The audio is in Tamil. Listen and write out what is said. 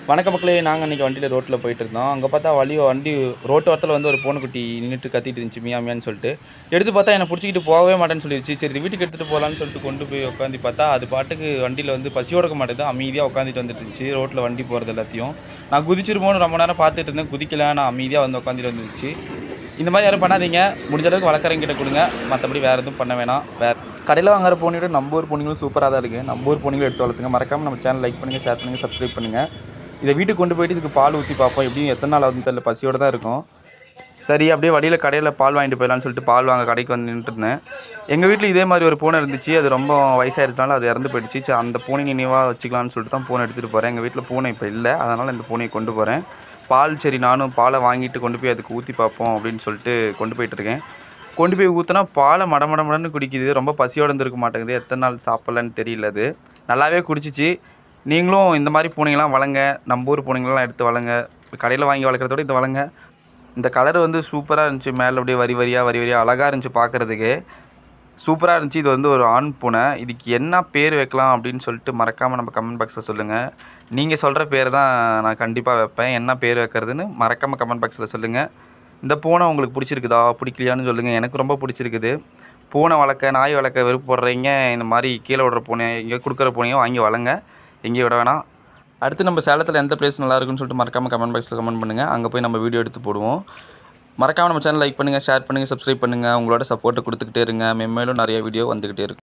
வணக்க மக்களே, நாங்கள் அன்றைக்கி வண்டியில் ரோட்டில் போயிட்டுருந்தோம். அங்கே பார்த்தா வண்டி ரோட்டு ஓரத்தில் வந்து ஒரு பூனைக்குட்டி நின்றுட்டு கத்திட்டு இருந்துச்சு, மியா மியான்னு சொல்லிட்டு. எடுத்து பார்த்தா என்னை பிடிச்சிக்கிட்டு போகவே மாட்டேன்னு சொல்லிடுச்சு. சரி வீட்டுக்கு எடுத்துகிட்டு போகலான்னு சொல்லிட்டு கொண்டு போய் உட்காந்து பார்த்தா, அது பாட்டுக்கு வண்டியில் வந்து பசியோட இருக்க மாட்டேங்குது, அமைதியாக உட்காந்துட்டு வந்துட்டு இருந்துச்சு. ரோட்டில் வண்டி போகிறது எல்லாத்தையும் நான் குதிச்சிருமோன்னு ரொம்ப நேரம் பார்த்துட்டு இருந்தேன். குதிக்கல, நான் அமைதியாக வந்து உட்காந்துட்டு வந்துருச்சு. இந்த மாதிரி யாரும் பண்ணாதீங்க. முடிஞ்ச அளவுக்கு வளர்க்குறவங்கிட்ட கொடுங்க. மற்றபடி வேறு எதுவும் பண்ண வேணாம். கடையில் வாங்குற பூனையோட நம்ம ஊர் பூனைங்களும் சூப்பராக தான் இருக்குது. நம்ம ஊர் பூனைங்களும் எடுத்து வளர்த்துங்க. மறக்காமல் நம்ம சேனல் லைக் பண்ணுங்கள், ஷேர் பண்ணுங்கள், சப்ஸ்கிரைப் பண்ணுங்கள். இதை வீட்டுக்கு கொண்டு போயிட்டு இதுக்கு பால் ஊற்றி பார்ப்போம். எப்படியும் எத்தனை நாள் ஆகுதுன்னு தெரியல, பசியோடு தான் இருக்கும். சரி, அப்படியே வழியில் கடையில் பால் வாங்கிட்டு போயிடலான்னு சொல்லிட்டு பால் வாங்க கடைக்கு வந்து நின்றுருந்தேன். எங்கள் வீட்டில் இதே மாதிரி ஒரு பூனை இருந்துச்சு. அது ரொம்ப வயசாகிடுச்சுனால அது இறந்து போயிடுச்சு. சரி, அந்த பூனை நினைவாக வச்சுக்கலான்னு சொல்லிட்டு தான் பூனை எடுத்துகிட்டு போகிறேன். எங்கள் வீட்டில் பூனை இப்போ இல்லை, அதனால் இந்த பூனையை கொண்டு போகிறேன். பால் சரி, நானும் பாலை வாங்கிட்டு கொண்டு போய் அதுக்கு ஊற்றி பார்ப்போம் அப்படின்னு சொல்லிட்டு கொண்டு போயிட்டுருக்கேன். கொண்டு போய் ஊற்றினா பாலை மடமடன்னு குடிக்குது. ரொம்ப பசியோடு இருந்திருக்க மாட்டேங்குது. எத்தனை நாள் சாப்பிட்லன்னு தெரியல. அது நல்லாவே குடிச்சிச்சு. நீங்களும் இந்த மாதிரி பூனைங்கள்லாம் வளங்க. நம்ம ஊர் பூனைங்கள்லாம் எடுத்து வளங்க. கடையில் வாங்கி வளர்க்குறதோட இது வளங்க. இந்த கலர் வந்து சூப்பராக இருந்துச்சு. மேலே அப்படியே வரி வரியாக அழகாக இருந்துச்சு பார்க்குறதுக்கு. சூப்பராக இருந்துச்சு. இது வந்து ஒரு ஆண் பூனை. இதுக்கு என்ன பேர் வைக்கலாம் அப்படின்னு சொல்லிட்டு மறக்காமல் நம்ம கமெண்ட் பாக்ஸில் சொல்லுங்கள். நீங்கள் சொல்கிற பேர் தான் நான் கண்டிப்பாக வைப்பேன். என்ன பேர் வைக்கிறதுன்னு மறக்காமல் கமெண்ட் பாக்ஸில் சொல்லுங்கள். இந்த பூனை உங்களுக்கு பிடிச்சிருக்குதா, பிடிக்கலையான்னு சொல்லுங்கள். எனக்கு ரொம்ப பிடிச்சிருக்குது. பூனை வளர்க்க, நாய் வளர்க்க விருப்பப்படுறீங்க, இந்த மாதிரி கீழே விடுற பூனை, இங்கே கொடுக்குற பூனையும் வாங்கி வளங்க. எங்கேயும் விட வேணாம். அடுத்து நம்ம சேலத்தில் எந்த பிளேஸ் நல்லா இருக்குன்னு சொல்லிட்டு மறக்காமல் கமெண்ட் பாக்ஸில் கமெண்ட் பண்ணுங்கள். அங்கே போய் நம்ம வீடியோ எடுத்து போடுவோம். மறக்காமல் நம்ம சேனல் லைக் பண்ணுங்கள், ஷேர் பண்ணுங்கள், சப்ஸ்கிரைப் பண்ணுங்கள். உங்களோட சப்போர்ட்டை கொடுத்துக்கிட்டே இருங்க. மேலும் நிறைய வீடியோ வந்துக்கிட்டே இருக்கும்.